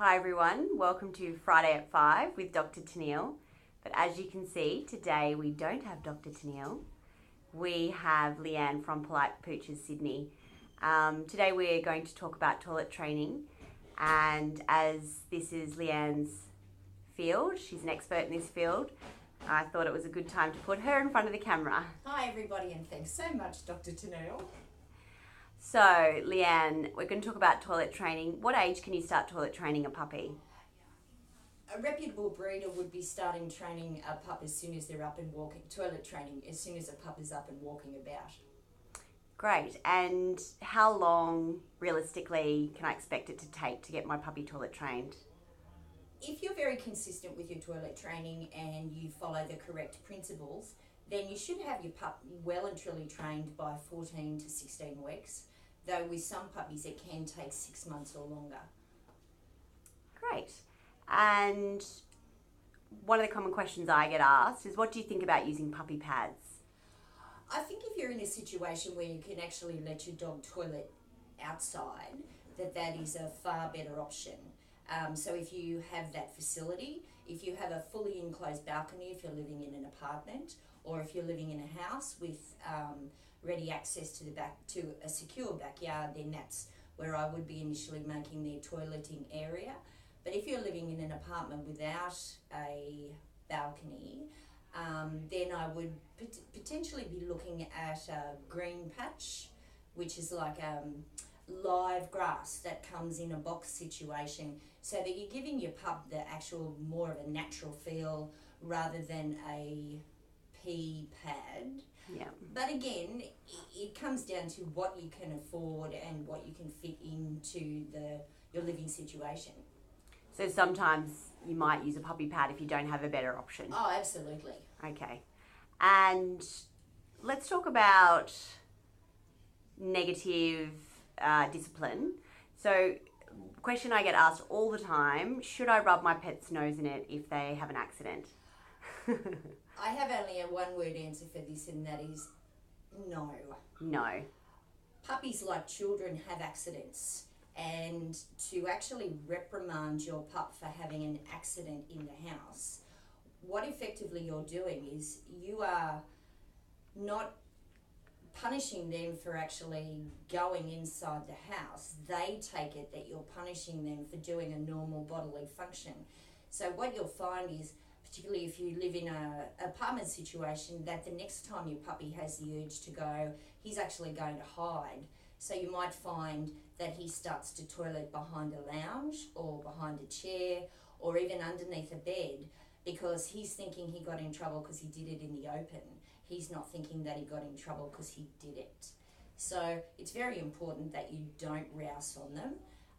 Hi everyone, welcome to Friday at 5 with Dr. Tennille. But as you can see, today we don't have Dr. Tennille. We have Leanne from Polite Pooches Sydney. Today we're going to talk about toilet training, and as this is Leanne's field, she's an expert in this field, I thought it was a good time to put her in front of the camera. Hi everybody, and thanks so much, Dr. Tennille. So, Leanne, we're going to talk about toilet training. What age can you start toilet training a puppy? A reputable breeder would be starting training a pup as soon as they're up and walking, toilet training as soon as a pup is up and walking about. Great. And how long, realistically, can I expect it to take to get my puppy toilet trained? If you're very consistent with your toilet training and you follow the correct principles, then you should have your pup well and truly trained by 14 to 16 weeks, though with some puppies it can take 6 months or longer. Great. And one of the common questions I get asked is, what do you think about using puppy pads? I think if you're in a situation where you can actually let your dog toilet outside, that is a far better option. So if you have that facility, if you have a fully enclosed balcony, if you're living in an apartment, or if you're living in a house with ready access to a secure backyard, then that's where I would be initially making their toileting area. But if you're living in an apartment without a balcony, then I would potentially be looking at a green patch, which is like live grass that comes in a box situation, so that you're giving your pup the actual more of a natural feel rather than a pee pad. Yeah. But again, it comes down to what you can afford and what you can fit into your living situation. So sometimes you might use a puppy pad if you don't have a better option. Oh, absolutely. Okay. And let's talk about negative discipline. So, question I get asked all the time, should I rub my pet's nose in it if they have an accident? I have only a one-word answer for this, and that is no. No. Puppies, like children, have accidents, and to actually reprimand your pup for having an accident in the house, what effectively you're doing is you are not punishing them for actually going inside the house. They take it that you're punishing them for doing a normal bodily function. So what you'll find is, particularly if you live in an apartment situation, that the next time your puppy has the urge to go, he's actually going to hide. So you might find that he starts to toilet behind a lounge or behind a chair or even underneath a bed, because he's thinking he got in trouble because he did it in the open. He's not thinking that he got in trouble because he did it. So it's very important that you don't rouse on them.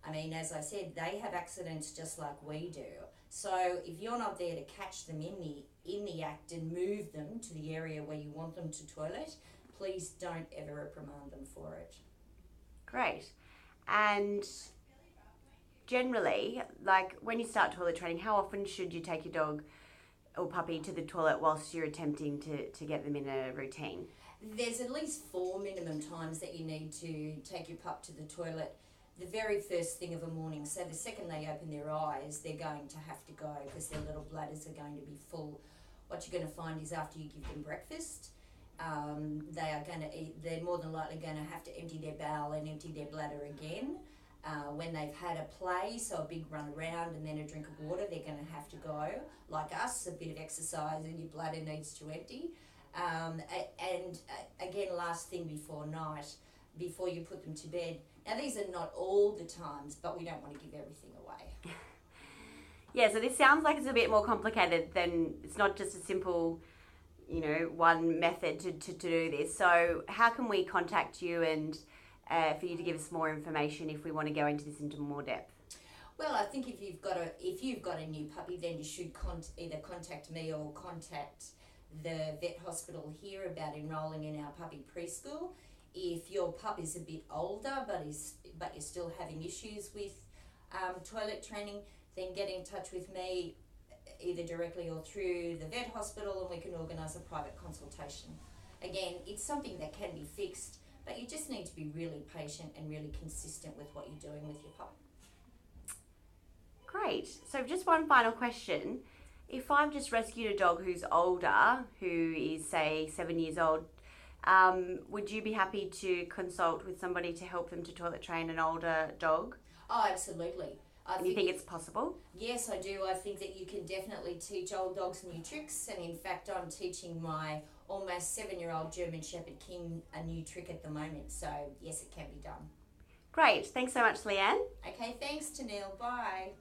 I mean, as I said, they have accidents just like we do. So if you're not there to catch them in the act and move them to the area where you want them to toilet, please don't ever reprimand them for it. Great. And generally, like when you start toilet training, how often should you take your dog or puppy to the toilet whilst you're attempting to get them in a routine? There's at least 4 minimum times that you need to take your pup to the toilet. The very first thing of a morning, so the second they open their eyes, they're going to have to go because their little bladders are going to be full. What you're going to find is after you give them breakfast, they're more than likely going to have to empty their bowel and empty their bladder again. When they've had a play, so a big run around and then a drink of water, they're going to have to go. Like us, a bit of exercise and your bladder needs to empty. Again, last thing before night, before you put them to bed. Now, these are not all the times, but we don't want to give everything away. Yeah, so this sounds like it's a bit more complicated than, it's not just a simple, one method to do this. So how can we contact you and for you to give us more information if we want to go into this into more depth? Well, I think if you've got a new puppy, then you should either contact me or contact the vet hospital here about enrolling in our puppy preschool. If your pup is a bit older but you're still having issues with toilet training, then get in touch with me either directly or through the vet hospital, and we can organise a private consultation. Again, it's something that can be fixed, but you just need to be really patient and really consistent with what you're doing with your pup. Great. So just one final question. If I've just rescued a dog who's older, who is say 7 years old, would you be happy to consult with somebody to help them to toilet train an older dog? Oh, absolutely. And you think it's possible? Yes, I do. I think that you can definitely teach old dogs new tricks, and in fact, I'm teaching my almost 7-year-old German Shepherd King a new trick at the moment. So yes, it can be done. Great. Thanks so much, Leanne. Okay, thanks, Tanil. Bye.